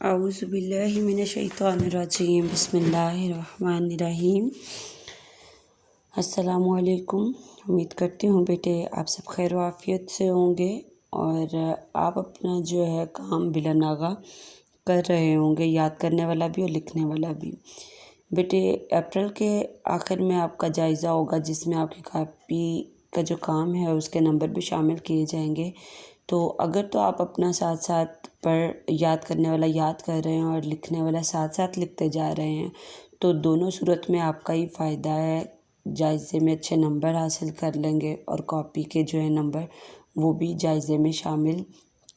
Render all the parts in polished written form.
اعوذ باللہ من الشیطان الرجیم، بسم اللہ الرحمن الرحیم۔ السلام علیکم۔ امید کرتی ہوں بیٹے آپ سب خیر و عافیت سے ہوں گے اور آپ اپنا جو ہے کام بلا ناغہ کر رہے ہوں گے، یاد کرنے والا بھی اور لکھنے والا بھی۔ بیٹے اپریل کے آخر میں آپ کا جائزہ ہوگا جس میں آپ کی کاپی کا جو کام ہے اس کے نمبر بھی شامل کیے جائیں گے۔ تو اگر تو آپ اپنا ساتھ ساتھ یاد کرنے والا یاد کر رہے ہیں اور لکھنے والا ساتھ ساتھ لکھتے جا رہے ہیں تو دونوں صورت میں آپ کا ہی فائدہ ہے، جائزے میں اچھے نمبر حاصل کر لیں گے اور کاپی کے جو ہے نمبر وہ بھی جائزے میں شامل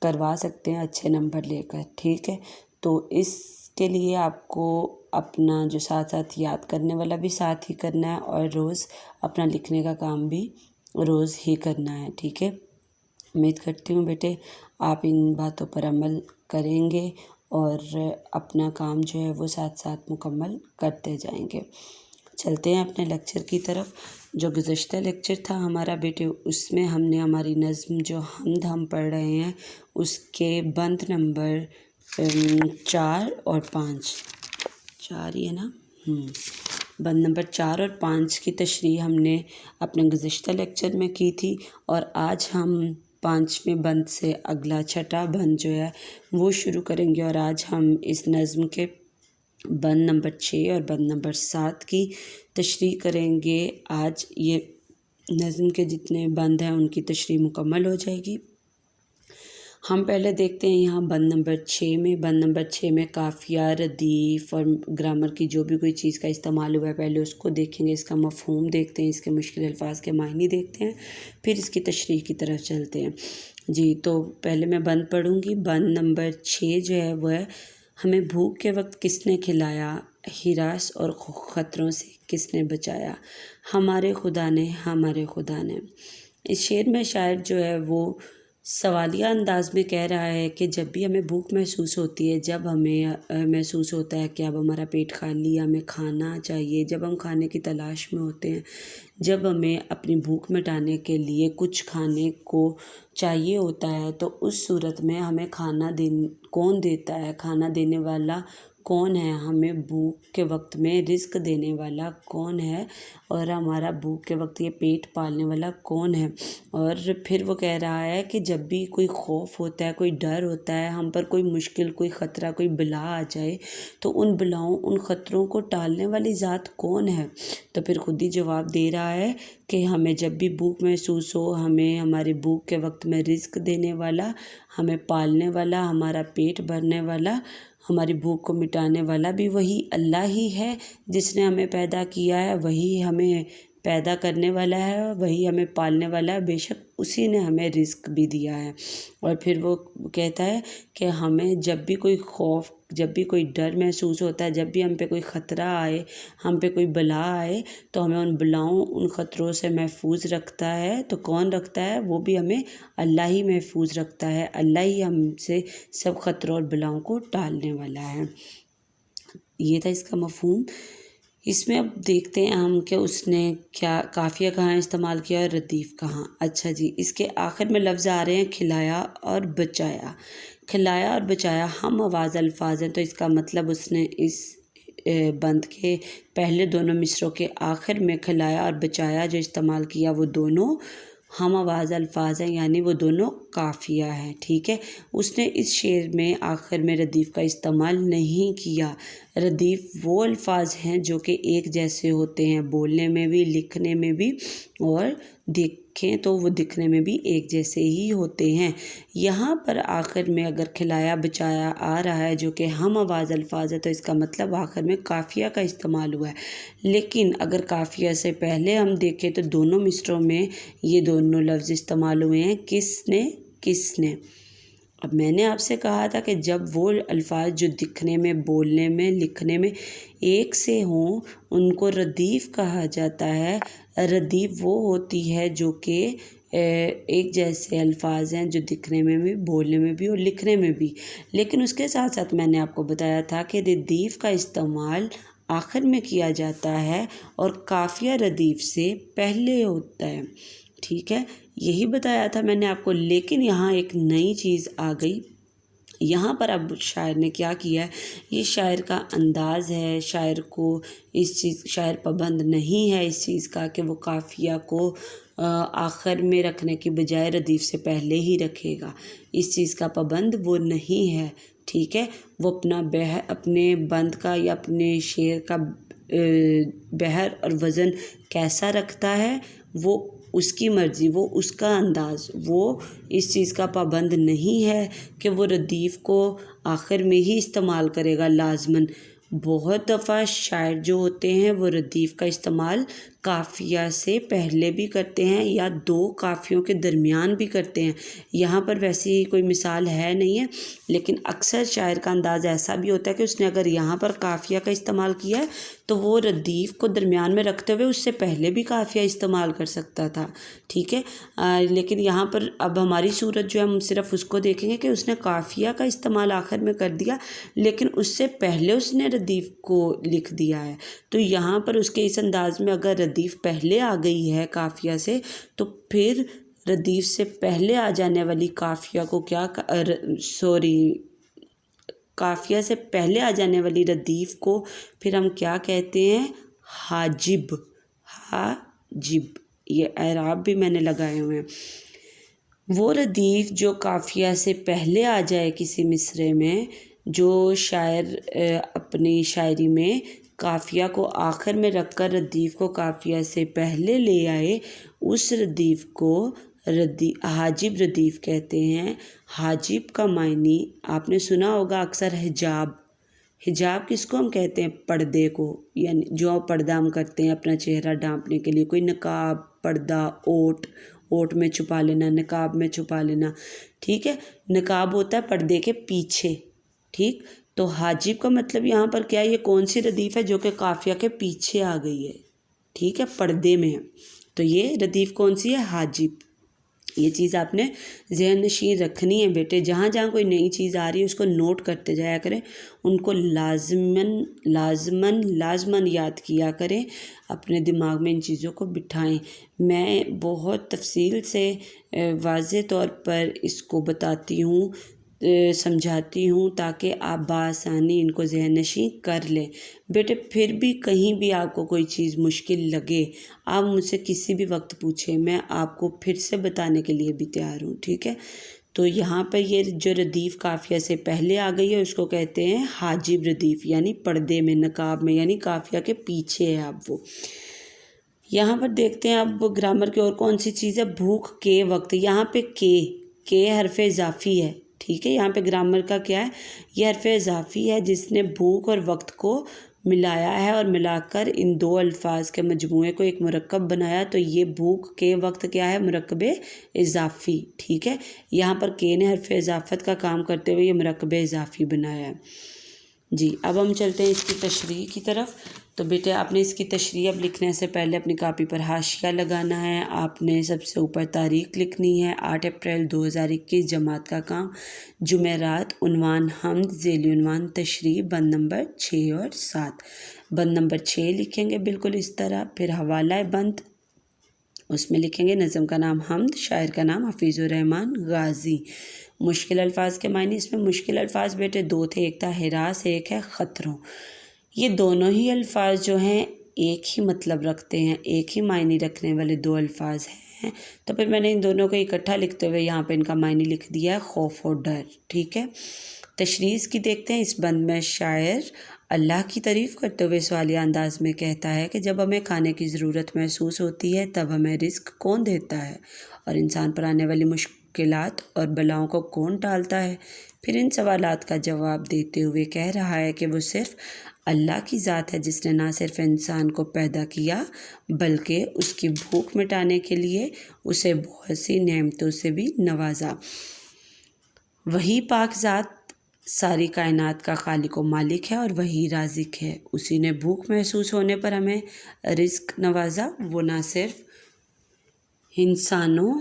کروا سکتے ہیں اچھے نمبر لے کر، ٹھیک ہے۔ تو اس کے لیے آپ کو اپنا جو ساتھ ساتھ یاد کرنے والا بھی ساتھ ہی کرنا ہے اور روز اپنا لکھنے کا کام بھی روز ہی کرنا ہے، ٹھیک ہے۔ امید کرتی ہوں بیٹے آپ ان باتوں پر عمل کریں گے اور اپنا کام جو ہے وہ ساتھ ساتھ مکمل کرتے جائیں گے۔ چلتے ہیں اپنے لیکچر کی طرف۔ جو گزشتہ لیکچر تھا ہمارا بیٹے اس میں ہم نے ہماری نظم جو حمد ہم پڑھ رہے ہیں اس کے بند نمبر 4 اور 5، 4 ہی ہے نا، بند نمبر 4 اور 5 کی تشریح ہم نے اپنے گزشتہ لیکچر میں کی تھی، اور آج ہم 5ویں بند سے اگلا چھٹا بند جو ہے وہ شروع کریں گے، اور آج ہم اس نظم کے بند نمبر 6 اور بند نمبر 7 کی تشریح کریں گے۔ آج یہ نظم کے جتنے بند ہیں ان کی تشریح مکمل ہو جائے گی۔ ہم پہلے دیکھتے ہیں یہاں بند نمبر 6 میں قافیہ، ردیف اور گرامر کی جو بھی کوئی چیز کا استعمال ہوا ہے پہلے اس کو دیکھیں گے، اس کا مفہوم دیکھتے ہیں، اس کے مشکل الفاظ کے معنی دیکھتے ہیں، پھر اس کی تشریح کی طرف چلتے ہیں۔ جی تو پہلے میں بند پڑھوں گی۔ بند نمبر 6 جو ہے وہ ہے، ہمیں بھوک کے وقت کس نے کھلایا، ہراس اور خطروں سے کس نے بچایا، ہمارے خدا نے، ہمارے خدا نے۔ اس شعر میں شاعر جو ہے وہ سوالیہ انداز میں کہہ رہا ہے کہ جب بھی ہمیں بھوک محسوس ہوتی ہے، جب ہمیں محسوس ہوتا ہے کہ اب ہمارا پیٹ خالی، ہمیں کھانا چاہیے، جب ہم کھانے کی تلاش میں ہوتے ہیں، جب ہمیں اپنی بھوک مٹانے کے لیے کچھ کھانے کو چاہیے ہوتا ہے، تو اس صورت میں ہمیں کھانا کون دیتا ہے، کھانا دینے والا کون ہے، ہمیں بھوک کے وقت میں رزق دینے والا کون ہے، اور ہمارا بھوک کے وقت یہ پیٹ پالنے والا کون ہے۔ اور پھر وہ کہہ رہا ہے کہ جب بھی کوئی خوف ہوتا ہے، کوئی ڈر ہوتا ہے، ہم پر کوئی مشکل، کوئی خطرہ، کوئی بلا آ جائے تو ان بلاؤں، ان خطروں کو ٹالنے والی ذات کون ہے؟ تو پھر خود ہی جواب دے رہا ہے کہ ہمیں جب بھی بھوک محسوس ہو، ہمیں ہماری بھوک کے وقت میں رزق دینے والا، ہمیں پالنے والا، ہمارا پیٹ بھرنے والا، ہماری بھوک کو مٹانے والا بھی وہی اللہ ہی ہے جس نے ہمیں پیدا کیا ہے، وہی ہمیں پیدا کرنے والا ہے، وہی ہمیں پالنے والا ہے، بے شک اسی نے ہمیں رزق بھی دیا ہے۔ اور پھر وہ کہتا ہے کہ ہمیں جب بھی کوئی خوف، جب بھی کوئی ڈر محسوس ہوتا ہے، جب بھی ہم پہ کوئی خطرہ آئے، ہم پہ کوئی بلا آئے، تو ہمیں ان بلاؤں، ان خطروں سے محفوظ رکھتا ہے۔ تو کون رکھتا ہے؟ وہ بھی ہمیں اللہ ہی محفوظ رکھتا ہے، اللہ ہی ہم سے سب خطروں اور بلاؤں کو ٹالنے والا ہے۔ یہ تھا اس کا مفہوم۔ اس میں اب دیکھتے ہیں ہم کہ اس نے کیا قافیہ کہاں استعمال کیا اور ردیف کہاں۔ اچھا جی، اس کے آخر میں لفظ آ رہے ہیں کھلایا اور بچایا۔ کھلایا اور بچایا ہم آواز الفاظ ہیں، تو اس کا مطلب اس نے اس بند کے پہلے دونوں مصرعوں کے آخر میں کھلایا اور بچایا جو استعمال کیا وہ دونوں ہم آواز الفاظ ہیں، یعنی وہ دونوں قافیہ ہیں، ٹھیک ہے۔ اس نے اس شعر میں آخر میں ردیف کا استعمال نہیں کیا۔ ردیف وہ الفاظ ہیں جو کہ ایک جیسے ہوتے ہیں، بولنے میں بھی، لکھنے میں بھی، اور دیکھیں تو وہ دکھنے میں بھی ایک جیسے ہی ہوتے ہیں۔ یہاں پر آخر میں اگر کھلایا بچایا آ رہا ہے جو کہ ہم آواز الفاظ ہے، تو اس کا مطلب آخر میں قافیہ کا استعمال ہوا ہے۔ لیکن اگر قافیہ سے پہلے ہم دیکھیں تو دونوں مصرعوں میں یہ دونوں لفظ استعمال ہوئے ہیں، کس نے۔ اب میں نے آپ سے کہا تھا کہ جب وہ الفاظ جو دکھنے میں، بولنے میں، لکھنے میں ایک سے ہوں ان کو ردیف کہا جاتا ہے۔ ردیف وہ ہوتی ہے جو کہ ایک جیسے الفاظ ہیں جو دکھنے میں بھی، بولنے میں بھی اور لکھنے میں بھی۔ لیکن اس کے ساتھ ساتھ میں نے آپ کو بتایا تھا کہ ردیف کا استعمال آخر میں کیا جاتا ہے اور قافیہ ردیف سے پہلے ہوتا ہے، ٹھیک ہے، یہی بتایا تھا میں نے آپ کو۔ لیکن یہاں ایک نئی چیز آ گئی یہاں پر اب شاعر نے کیا کیا ہے، یہ شاعر کا انداز ہے، شاعر پابند نہیں ہے اس چیز کا کہ وہ قافیہ کو آخر میں رکھنے کی بجائے ردیف سے پہلے ہی رکھے گا، اس چیز کا پابند وہ نہیں ہے، ٹھیک ہے۔ وہ اپنے بند کا یا اپنے شعر کا بحر اور وزن کیسا رکھتا ہے وہ اس کی مرضی، وہ اس کا انداز، وہ اس چیز کا پابند نہیں ہے کہ وہ ردیف کو آخر میں ہی استعمال کرے گا لازماً۔ بہت دفعہ شاعر جو ہوتے ہیں وہ ردیف کا استعمال قافیہ سے پہلے بھی کرتے ہیں یا دو قافیوں کے درمیان بھی کرتے ہیں۔ یہاں پر ویسی کوئی مثال ہے نہیں ہے، لیکن اکثر شاعر کا انداز ایسا بھی ہوتا ہے کہ اس نے اگر یہاں پر قافیہ کا استعمال کیا ہے تو وہ ردیف کو درمیان میں رکھتے ہوئے اس سے پہلے بھی قافیہ استعمال کر سکتا تھا، ٹھیک ہے۔ لیکن یہاں پر اب ہماری صورت جو ہے ہم صرف اس کو دیکھیں گے کہ اس نے قافیہ کا استعمال آخر میں کر دیا، لیکن اس سے پہلے اس نے ردیف کو لکھ دیا ہے۔ تو یہاں پر اس کے اس انداز میں اگر ردیف پہلے آ گئی ہے قافیہ سے، تو پھر ردیف سے پہلے آ جانے والی قافیہ کو قافیہ سے پہلے آ جانے والی ردیف کو پھر ہم کیا کہتے ہیں؟ حاجب۔ حاجب، یہ اعراب بھی میں نے لگائے ہوئے ہیں۔ وہ ردیف جو قافیہ سے پہلے آ جائے کسی مصرعے میں، جو شاعر اپنی شاعری میں قافیہ کو آخر میں رکھ کر ردیف کو قافیہ سے پہلے لے آئے، اس ردیف کو حاجب ردیف کہتے ہیں۔ حاجب کا معنی آپ نے سنا ہوگا اکثر حجاب۔ حجاب کس کو ہم کہتے ہیں؟ پردے کو، یعنی جو پردہ ہم کرتے ہیں اپنا چہرہ ڈھانپنے کے لیے، کوئی نقاب، پردہ، اوٹ میں چھپا لینا، نقاب میں چھپا لینا، ٹھیک ہے۔ نقاب ہوتا ہے پردے کے پیچھے، ٹھیک۔ تو حاجب کا مطلب یہاں پر کیا ہے؟ یہ کون سی ردیف ہے جو کہ قافیہ کے پیچھے آ گئی ہے، ٹھیک ہے، پردے میں ہے، تو یہ ردیف کون سی ہے؟ حاجب۔ یہ چیز آپ نے ذہن نشین رکھنی ہے بیٹے، جہاں جہاں کوئی نئی چیز آ رہی ہے اس کو نوٹ کرتے جایا کریں، ان کو لازماً یاد کیا کریں، اپنے دماغ میں ان چیزوں کو بٹھائیں۔ میں بہت تفصیل سے واضح طور پر اس کو بتاتی ہوں، سمجھاتی ہوں، تاکہ آپ بآسانی ان کو ذہن نشین کر لیں۔ بیٹے پھر بھی کہیں بھی آپ کو کوئی چیز مشکل لگے، آپ مجھ سے کسی بھی وقت پوچھیں، میں آپ کو پھر سے بتانے کے لیے بھی تیار ہوں، ٹھیک ہے۔ تو یہاں پہ یہ جو ردیف قافیہ سے پہلے آ گئی ہے اس کو کہتے ہیں حاجب ردیف، یعنی پردے میں، نقاب میں، یعنی قافیہ کے پیچھے ہے اب وہ۔ یہاں پر دیکھتے ہیں اب گرامر کی اور کون سی چیز ہے؟ بھوک کے وقت۔ یہاں پہ کے حرف اضافی ہے، ٹھیک ہے۔ یہاں پہ گرامر کا کیا ہے؟ یہ حرف اضافی ہے جس نے بھوک اور وقت کو ملایا ہے اور ملا کر ان دو الفاظ کے مجموعے کو ایک مرکب بنایا، تو یہ بھوک کے وقت کیا ہے؟ مرکب اضافی، ٹھیک ہے۔ یہاں پر کے نے حرف اضافت کا کام کرتے ہوئے یہ مرکب اضافی بنایا ہے۔ جی اب ہم چلتے ہیں اس کی تشریح کی طرف۔ تو بیٹے آپ نے اس کی تشریح اب لکھنے سے پہلے اپنی کاپی پر حاشیہ لگانا ہے، آپ نے سب سے اوپر تاریخ لکھنی ہے 8 اپریل 2021، جماعت کا کام جمعرات، عنوان حمد، ذیلی عنوان تشریح، بند نمبر 6 اور 7۔ بند نمبر 6 لکھیں گے بالکل اس طرح، پھر حوالہ بند، اس میں لکھیں گے نظم کا نام حمد، شاعر کا نام حفیظ الرحمن غازی۔ مشکل الفاظ کے معنی، اس میں مشکل الفاظ بیٹے دو تھے، ایک تھا ہراس، ایک ہے خطروں۔ یہ دونوں ہی الفاظ جو ہیں ایک ہی مطلب رکھتے ہیں، ایک ہی معنی رکھنے والے دو الفاظ ہیں، تو پھر میں نے ان دونوں کو اکٹھا لکھتے ہوئے یہاں پہ ان کا معنی لکھ دیا ہے خوف اور ڈر، ٹھیک ہے۔ تشریح اس کی دیکھتے ہیں۔ اس بند میں شاعر اللہ کی تعریف کرتے ہوئے سوالیہ انداز میں کہتا ہے کہ جب ہمیں کھانے کی ضرورت محسوس ہوتی ہے تب ہمیں رزق کون دیتا ہے، اور انسان پر آنے والی مشکلات اور بلاؤں کو کون ٹالتا ہے؟ پھر ان سوالات کا جواب دیتے ہوئے کہہ رہا ہے کہ وہ صرف اللہ کی ذات ہے جس نے نہ صرف انسان کو پیدا کیا بلکہ اس کی بھوک مٹانے کے لیے اسے بہت سی نعمتوں سے بھی نوازا۔ وہی پاک ذات ساری کائنات کا خالق و مالک ہے اور وہی رازق ہے، اسی نے بھوک محسوس ہونے پر ہمیں رزق نوازا۔ وہ نہ صرف انسانوں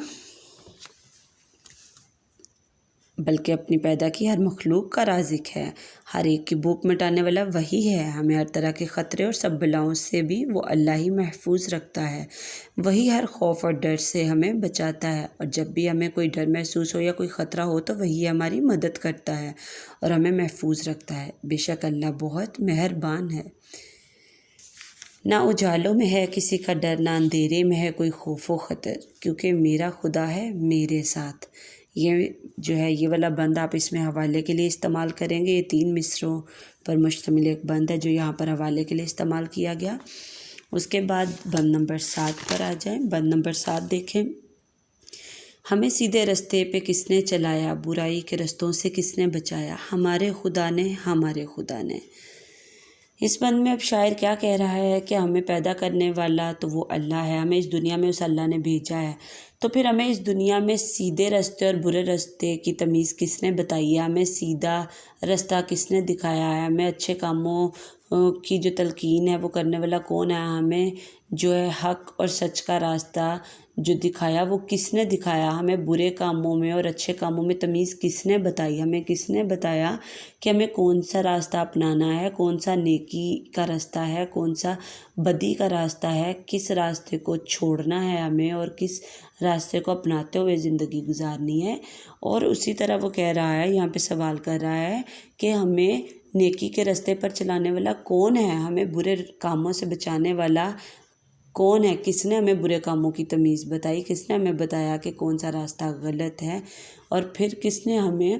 بلکہ اپنی پیدا کی ہر مخلوق کا رازق ہے، ہر ایک کی بھوک مٹانے والا وہی ہے، ہمیں ہر طرح کے خطرے اور سب بلاؤں سے بھی وہ اللہ ہی محفوظ رکھتا ہے، وہی ہر خوف اور ڈر سے ہمیں بچاتا ہے، اور جب بھی ہمیں کوئی ڈر محسوس ہو یا کوئی خطرہ ہو تو وہی ہماری مدد کرتا ہے اور ہمیں محفوظ رکھتا ہے۔ بے شک اللہ بہت مہربان ہے۔ نہ اجالوں میں ہے کسی کا ڈر، نہ اندھیرے میں ہے کوئی خوف و خطر، کیونکہ میرا خدا ہے میرے ساتھ۔ یہ جو ہے یہ والا بند آپ اس میں حوالے کے لیے استعمال کریں گے۔ یہ 3 مصرعوں پر مشتمل ایک بند ہے جو یہاں پر حوالے کے لیے استعمال کیا گیا۔ اس کے بعد بند نمبر 7 پر آ جائیں۔ بند نمبر 7 دیکھیں، ہمیں سیدھے رستے پہ کس نے چلایا، برائی کے رستوں سے کس نے بچایا، ہمارے خدا نے، ہمارے خدا نے۔ اس بند میں اب شاعر کیا کہہ رہا ہے کہ ہمیں پیدا کرنے والا تو وہ اللہ ہے، ہمیں اس دنیا میں اس اللہ نے بھیجا ہے، تو پھر ہمیں اس دنیا میں سیدھے رستے اور برے رستے کی تمیز کس نے بتائی ہے، ہمیں سیدھا رستہ کس نے دکھایا ہے، ہمیں اچھے کاموں کی جو تلقین ہے وہ کرنے والا کون ہے، ہمیں جو ہے حق اور سچ کا راستہ جو دکھایا وہ کس نے دکھایا، ہمیں برے کاموں میں اور اچھے کاموں میں تمیز کس نے بتائی، ہمیں کس نے بتایا کہ ہمیں کون سا راستہ اپنانا ہے، کون سا نیکی کا راستہ ہے، کون سا بدی کا راستہ ہے، کس راستے کو چھوڑنا ہے ہمیں اور کس راستے کو اپناتے ہوئے زندگی گزارنی ہے۔ اور اسی طرح وہ کہہ رہا ہے، یہاں پہ سوال کر رہا ہے کہ ہمیں نیکی کے راستے پر چلانے والا کون ہے، ہمیں برے کاموں سے بچانے والا کون ہے، کس نے ہمیں برے کاموں کی تمیز بتائی، کس نے ہمیں بتایا کہ کون سا راستہ غلط ہے، اور پھر کس نے ہمیں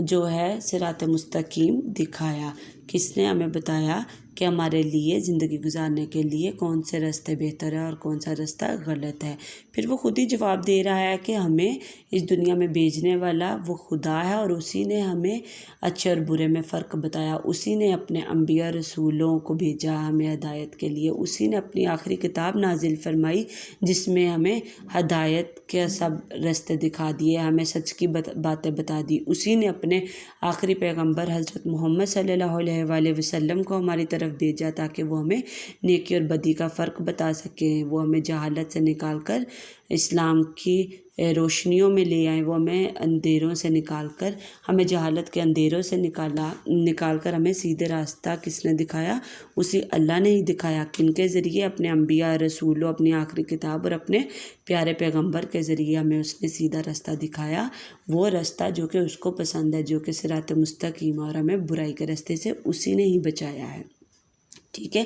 جو ہے صراط مستقیم دکھایا، کس نے ہمیں بتایا کہ ہمارے لیے زندگی گزارنے کے لیے کون سے راستے بہتر ہے اور کون سا راستہ غلط ہے۔ پھر وہ خود ہی جواب دے رہا ہے کہ ہمیں اس دنیا میں بھیجنے والا وہ خدا ہے، اور اسی نے ہمیں اچھے اور برے میں فرق بتایا، اسی نے اپنے انبیاء رسولوں کو بھیجا ہمیں ہدایت کے لیے، اسی نے اپنی آخری کتاب نازل فرمائی جس میں ہمیں ہدایت کے سب راستے دکھا دیے، ہمیں سچ کی باتیں بتا دی، اسی نے اپنے آخری پیغمبر حضرت محمد صلی اللہ علیہ وآلہ وسلم کو ہماری طرف بھیجا تاکہ وہ ہمیں نیکی اور بدی کا فرق بتا سکیں، وہ ہمیں جہالت سے نکال کر اسلام کی روشنیوں میں لے آئیں، وہ ہمیں اندھیروں سے نکال کر، ہمیں جہالت کے اندھیروں سے نکال کر ہمیں سیدھے راستہ کس نے دکھایا، اسی اللہ نے ہی دکھایا۔ کن کے ذریعے؟ اپنے انبیاء رسولوں، اپنی آخری کتاب اور اپنے پیارے پیغمبر کے ذریعے ہمیں اس نے سیدھا راستہ دکھایا، وہ راستہ جو کہ اس کو پسند ہے، جو کہ صراط مستقیم، اور ہمیں برائی کے راستے سے اسی نے ہی بچایا ہے۔ ٹھیک ہے،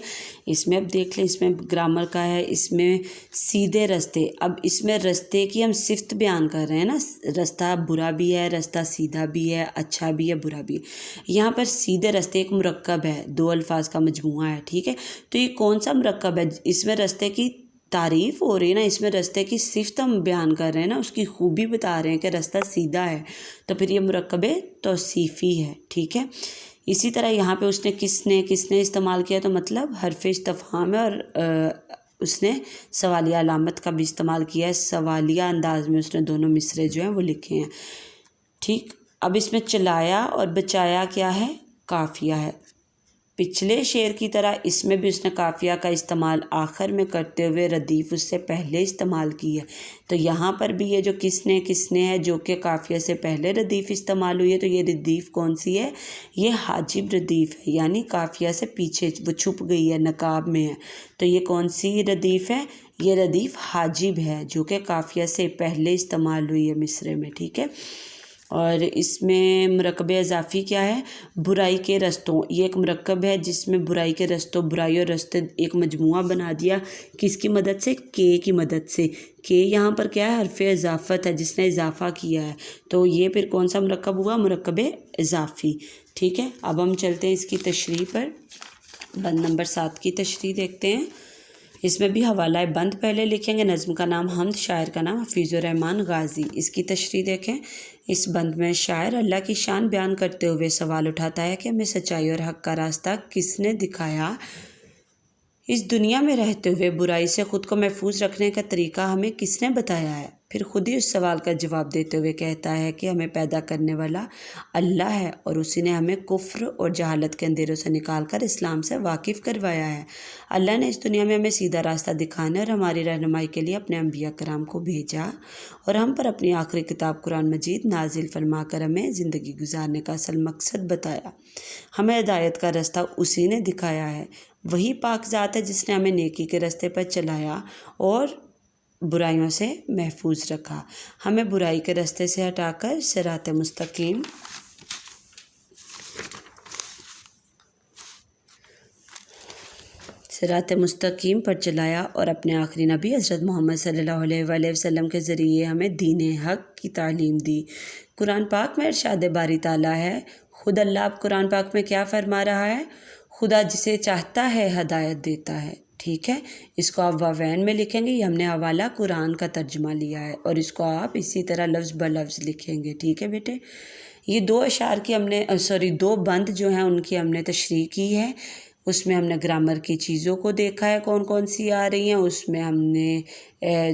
اس میں اب دیکھ لیں، اس میں گرامر کا ہے، اس میں سیدھے راستے، اب اس میں راستے کی ہم صفت بیان کر رہے ہیں نا، راستہ برا بھی ہے، راستہ سیدھا بھی ہے، اچھا بھی ہے، برا بھی ہے۔ یہاں پر سیدھے راستے ایک مرکب ہے، 2 الفاظ کا مجموعہ ہے، ٹھیک ہے، تو یہ کون سا مرکب ہے؟ اس میں راستے کی تعریف ہو رہی ہے نا، اس میں راستے کی صفت ہم بیان کر رہے ہیں نا، اس کی خوبی بتا رہے ہیں کہ راستہ سیدھا ہے، تو پھر یہ مرکب توصیفی ہے، ٹھیک ہے۔ اسی طرح یہاں پہ اس نے کس نے استعمال کیا، تو مطلب حرف استفہام ہے، اور اس نے سوالیہ علامت کا بھی استعمال کیا ہے، سوالیہ انداز میں اس نے دونوں مصرعے جو ہیں وہ لکھے ہیں، ٹھیک۔ اب اس میں چلایا اور بچایا کیا ہے؟ قافیہ ہے۔ پچھلے شعر کی طرح اس میں بھی اس نے قافیہ کا استعمال آخر میں کرتے ہوئے ردیف اس سے پہلے استعمال کی ہے، تو یہاں پر بھی یہ جو کس نے ہے جو کہ قافیہ سے پہلے ردیف استعمال ہوئی ہے، تو یہ ردیف کون سی ہے؟ یہ حاجب ردیف ہے، یعنی قافیہ سے پیچھے وہ چھپ گئی ہے، نقاب میں ہے، تو یہ کون سی ردیف ہے؟ یہ ردیف حاجب ہے جو کہ قافیہ سے پہلے استعمال ہوئی ہے مصرعے میں، ٹھیک ہے۔ اور اس میں مرکب اضافی کیا ہے؟ برائی کے رستوں، یہ ایک مرکب ہے جس میں برائی کے رستوں، برائی اور رستے ایک مجموعہ بنا دیا، کس کی مدد سے؟ کے کی مدد سے۔ کے یہاں پر کیا ہے؟ حرف اضافت ہے، جس نے اضافہ کیا ہے، تو یہ پھر کون سا مرکب ہوا؟ مرکب اضافی، ٹھیک ہے۔ اب ہم چلتے ہیں اس کی تشریح پر، بند نمبر 7 کی تشریح دیکھتے ہیں۔ اس میں بھی حوالہ بند پہلے لکھیں گے، نظم کا نام حمد، شاعر کا نام حفیظ الرحمن غازی۔ اس کی تشریح دیکھیں۔ اس بند میں شاعر اللہ کی شان بیان کرتے ہوئے سوال اٹھاتا ہے کہ ہمیں سچائی اور حق کا راستہ کس نے دکھایا، اس دنیا میں رہتے ہوئے برائی سے خود کو محفوظ رکھنے کا طریقہ ہمیں کس نے بتایا ہے، پھر خود ہی اس سوال کا جواب دیتے ہوئے کہتا ہے کہ ہمیں پیدا کرنے والا اللہ ہے اور اسی نے ہمیں کفر اور جہالت کے اندھیروں سے نکال کر اسلام سے واقف کروایا ہے۔ اللہ نے اس دنیا میں ہمیں سیدھا راستہ دکھانے اور ہماری رہنمائی کے لیے اپنے انبیاء کرام کو بھیجا اور ہم پر اپنی آخری کتاب قرآن مجید نازل فرما کر ہمیں زندگی گزارنے کا اصل مقصد بتایا۔ ہمیں ہدایت کا راستہ اسی نے دکھایا ہے۔ وہی پاک ذات ہے جس نے ہمیں نیکی کے راستے پر چلایا اور برائیوں سے محفوظ رکھا، ہمیں برائی کے راستے سے ہٹا کر صراط مستقیم پر چلایا اور اپنے آخری نبی حضرت محمد صلی اللہ علیہ وآلہ وسلم کے ذریعے ہمیں دین حق کی تعلیم دی۔ قرآن پاک میں ارشاد باری تعالیٰ ہے، خود اللہ اب قرآن پاک میں کیا فرما رہا ہے؟ خدا جسے چاہتا ہے ہدایت دیتا ہے۔ ٹھیک ہے، اس کو آپ واوین میں لکھیں گے، یہ ہم نے حوالہ قرآن کا ترجمہ لیا ہے اور اس کو آپ اسی طرح لفظ بلفظ لکھیں گے۔ ٹھیک ہے بیٹے، یہ دو اشعار کی دو بند جو ہیں ان کی ہم نے تشریح کی ہے۔ اس میں ہم نے گرامر کی چیزوں کو دیکھا ہے کون کون سی آ رہی ہیں، اس میں ہم نے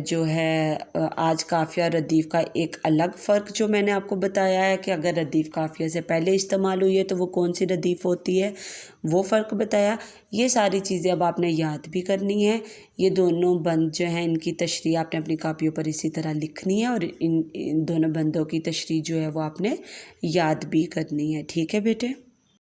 جو ہے آج قافیہ اور ردیف کا ایک الگ فرق جو میں نے آپ کو بتایا ہے کہ اگر ردیف قافیہ سے پہلے استعمال ہوئی ہے تو وہ کون سی ردیف ہوتی ہے، وہ فرق بتایا۔ یہ ساری چیزیں اب آپ نے یاد بھی کرنی ہے۔ یہ دونوں بند جو ہیں ان کی تشریح آپ نے اپنی کاپیوں پر اسی طرح لکھنی ہے اور ان دونوں بندوں کی تشریح جو ہے وہ آپ نے یاد بھی کرنی ہے۔ ٹھیک ہے بیٹے۔